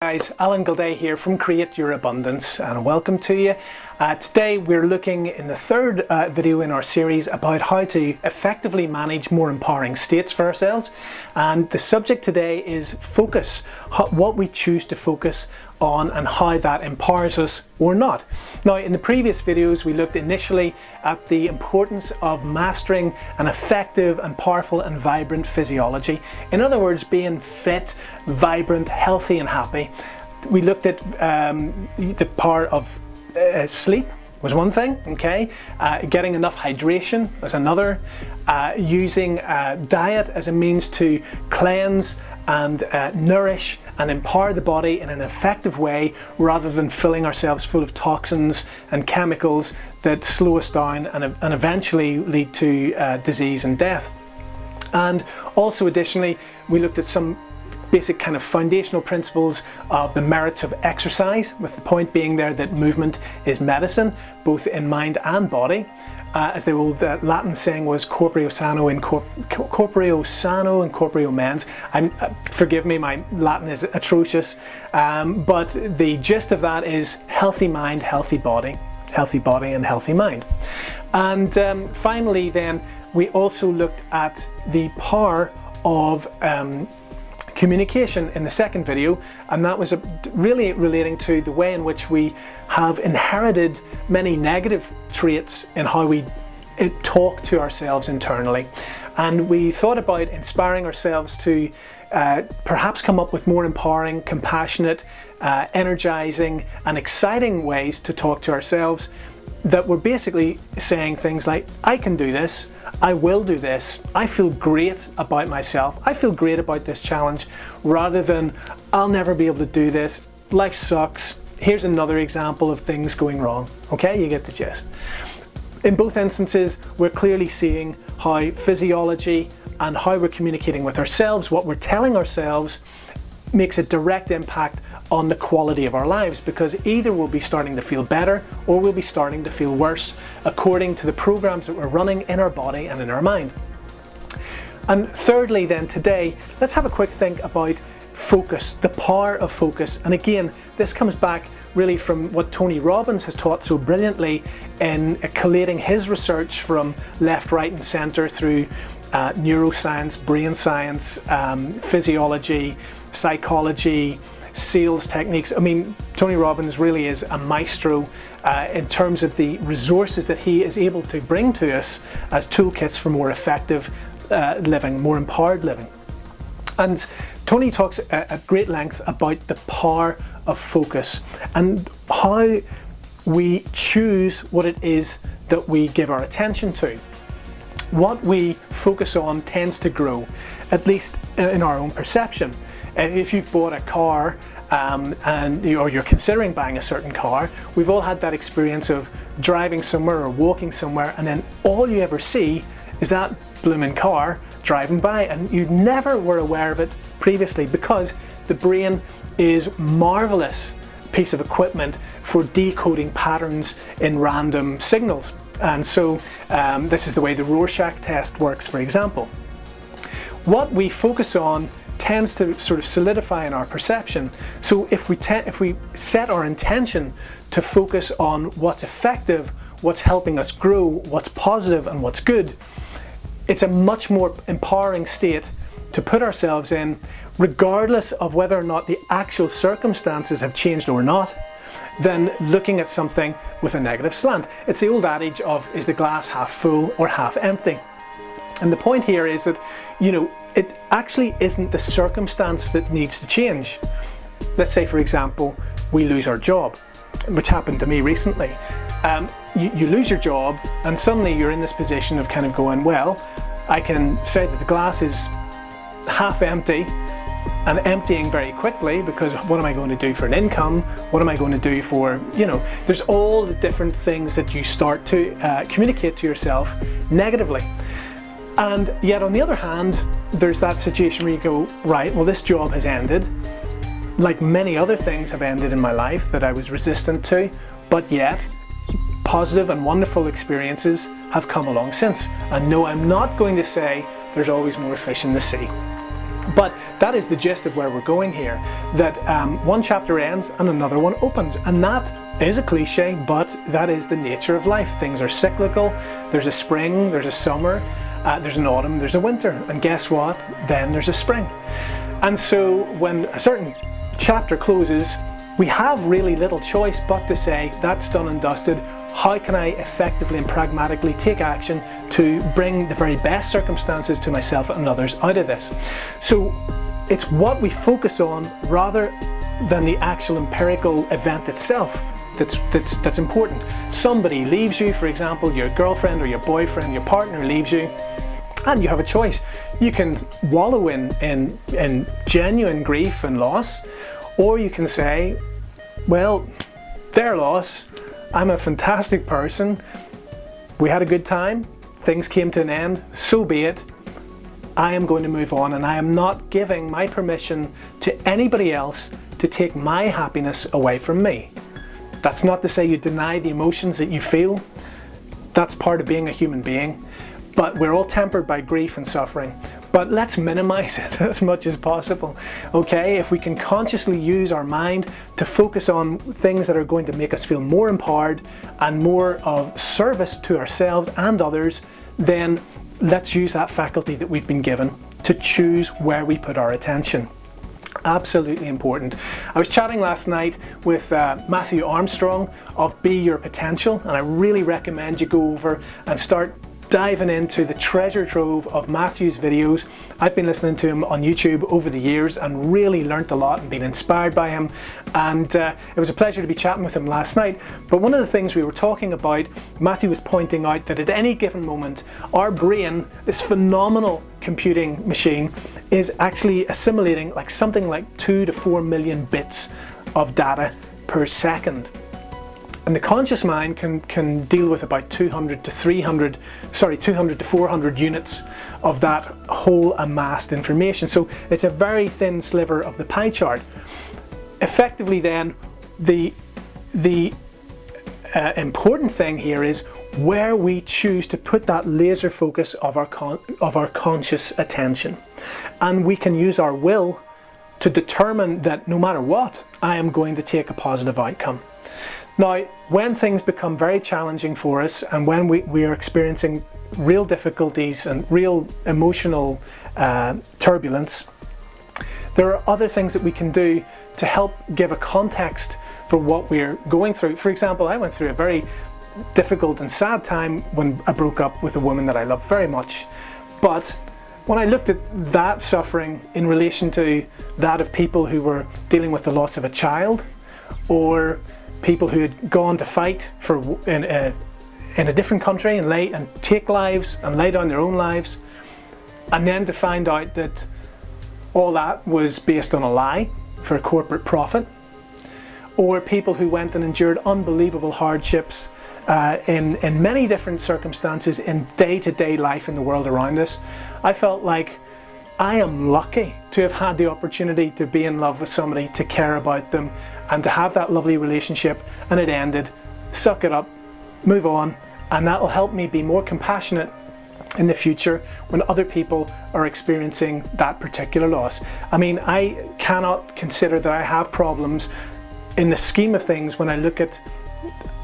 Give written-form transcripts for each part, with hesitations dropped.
Guys, Alan Gilday here from Create Your Abundance, and welcome to you. Today we're looking in the third video in our series about how to effectively manage more empowering states for ourselves, and the subject today is focus, what we choose to focus on and how that empowers us or not. Now, in the previous videos we looked initially at the importance of mastering an effective and powerful and vibrant physiology. In other words, being fit, vibrant, healthy and happy. We looked at the power of sleep was one thing, okay? Getting enough hydration was another. Using diet as a means to cleanse and nourish and empower the body in an effective way rather than filling ourselves full of toxins and chemicals that slow us down and eventually lead to disease and death. And also additionally, we looked at some basic kind of foundational principles of the merits of exercise, with the point being there that movement is medicine, both in mind and body. As the old Latin saying was, corpore sano in corpore mens. Forgive me, my Latin is atrocious, but the gist of that is healthy mind, healthy body and healthy mind. And finally then, we also looked at the power of communication in the second video, and that was really relating to the way in which we have inherited many negative traits in how we talk to ourselves internally. And we thought about inspiring ourselves to perhaps come up with more empowering, compassionate, energizing and exciting ways to talk to ourselves that were basically saying things like, I can do this, I will do this, I feel great about myself, I feel great about this challenge, rather than I'll never be able to do this, life sucks, here's another example of things going wrong. Okay, you get the gist. In both instances, we're clearly seeing how physiology and how we're communicating with ourselves, what we're telling ourselves, makes a direct impact on the quality of our lives, because either we'll be starting to feel better or we'll be starting to feel worse according to the programs that we're running in our body and in our mind. And thirdly then, today, let's have a quick think about focus, the power of focus. And again, this comes back really from what Tony Robbins has taught so brilliantly in collating his research from left, right and center through neuroscience, brain science, physiology, psychology, sales techniques. I mean, Tony Robbins really is a maestro in terms of the resources that he is able to bring to us as toolkits for more effective living, more empowered living. And Tony talks at great length about the power of focus and how we choose what it is that we give our attention to. What we focus on tends to grow, at least in our own perception. If you've bought a car or you're considering buying a certain car, we've all had that experience of driving somewhere or walking somewhere, and then all you ever see is that blooming car driving by, and you never were aware of it previously, because the brain is a marvelous piece of equipment for decoding patterns in random signals. And so this is the way the Rorschach test works, for example. What we focus on tends to sort of solidify in our perception. So if we set our intention to focus on what's effective, what's helping us grow, what's positive and what's good, it's a much more empowering state to put ourselves in, regardless of whether or not the actual circumstances have changed or not, than looking at something with a negative slant. It's the old adage of, is the glass half full or half empty? And the point here is that, you know, it actually isn't the circumstance that needs to change. Let's say, for example, we lose our job, which happened to me recently. You lose your job and suddenly you're in this position of kind of going, well, I can say that the glass is half empty and emptying very quickly, because what am I going to do for an income? What am I going to do for, you know, there's all the different things that you start to communicate to yourself negatively. And yet on the other hand, there's that situation where you go, right, well, this job has ended. Like many other things have ended in my life that I was resistant to, but yet positive and wonderful experiences have come along since. And no, I'm not going to say there's always more fish in the sea. But that is the gist of where we're going here, that one chapter ends and another one opens, and that is a cliche, but that is the nature of life. Things are cyclical. There's a spring, there's a summer, there's an autumn, there's a winter, and guess what? Then there's a spring. And so when a certain chapter closes, we have really little choice but to say, that's done and dusted. How can I effectively and pragmatically take action to bring the very best circumstances to myself and others out of this? So it's what we focus on rather than the actual empirical event itself that's important. Somebody leaves you, for example, your girlfriend or your boyfriend, your partner leaves you, and you have a choice. You can wallow in genuine grief and loss, or you can say, well, their loss, I'm a fantastic person, we had a good time, things came to an end, so be it, I am going to move on, and I am not giving my permission to anybody else to take my happiness away from me. That's not to say you deny the emotions that you feel, that's part of being a human being, but we're all tempered by grief and suffering. But let's minimize it as much as possible, okay? If we can consciously use our mind to focus on things that are going to make us feel more empowered and more of service to ourselves and others, then let's use that faculty that we've been given to choose where we put our attention. Absolutely important. I was chatting last night with Matthew Armstrong of Be Your Potential, and I really recommend you go over and start diving into the treasure trove of Matthew's videos. I've been listening to him on YouTube over the years and really learnt a lot and been inspired by him, and it was a pleasure to be chatting with him last night. But one of the things we were talking about, Matthew was pointing out that at any given moment our brain, this phenomenal computing machine, is actually assimilating like something like 2 to 4 million bits of data per second. And the conscious mind can deal with about 200 to 400 units of that whole amassed information. So it's a very thin sliver of the pie chart. Effectively then, the important thing here is where we choose to put that laser focus of our conscious attention. And we can use our will to determine that no matter what, I am going to take a positive outcome. Now, when things become very challenging for us and when we are experiencing real difficulties and real emotional turbulence, there are other things that we can do to help give a context for what we're going through. For example, I went through a very difficult and sad time when I broke up with a woman that I loved very much. But when I looked at that suffering in relation to that of people who were dealing with the loss of a child, or people who had gone to fight in a different country and take lives and lay down their own lives, and then to find out that all that was based on a lie for corporate profit, or people who went and endured unbelievable hardships in many different circumstances in day-to-day life in the world around us, I felt like I am lucky to have had the opportunity to be in love with somebody, to care about them, and to have that lovely relationship, and it ended. Suck it up, move on, and that will help me be more compassionate in the future when other people are experiencing that particular loss. I mean, I cannot consider that I have problems in the scheme of things when I look at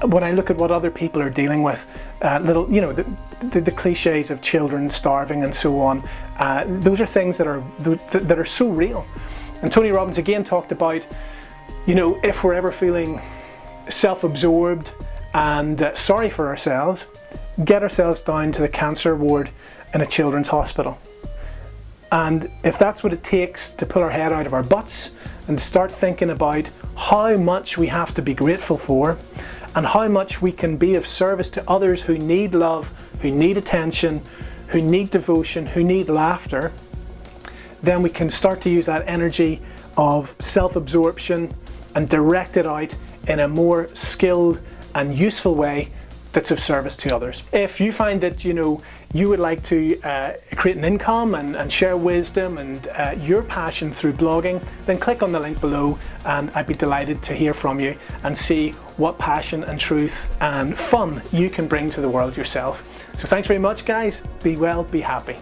what other people are dealing with, the cliches of children starving and so on. Those are things that are so real. And Tony Robbins again talked about, if we're ever feeling self-absorbed and sorry for ourselves, get ourselves down to the cancer ward in a children's hospital. And if that's what it takes to pull our head out of our butts and start thinking about how much we have to be grateful for, and how much we can be of service to others who need love, who need attention, who need devotion, who need laughter, then we can start to use that energy of self-absorption and direct it out in a more skilled and useful way that's of service to others. If you find that you would like to create an income and share wisdom and your passion through blogging, then click on the link below and I'd be delighted to hear from you and see what passion and truth and fun you can bring to the world yourself. So thanks very much, guys. Be well, be happy.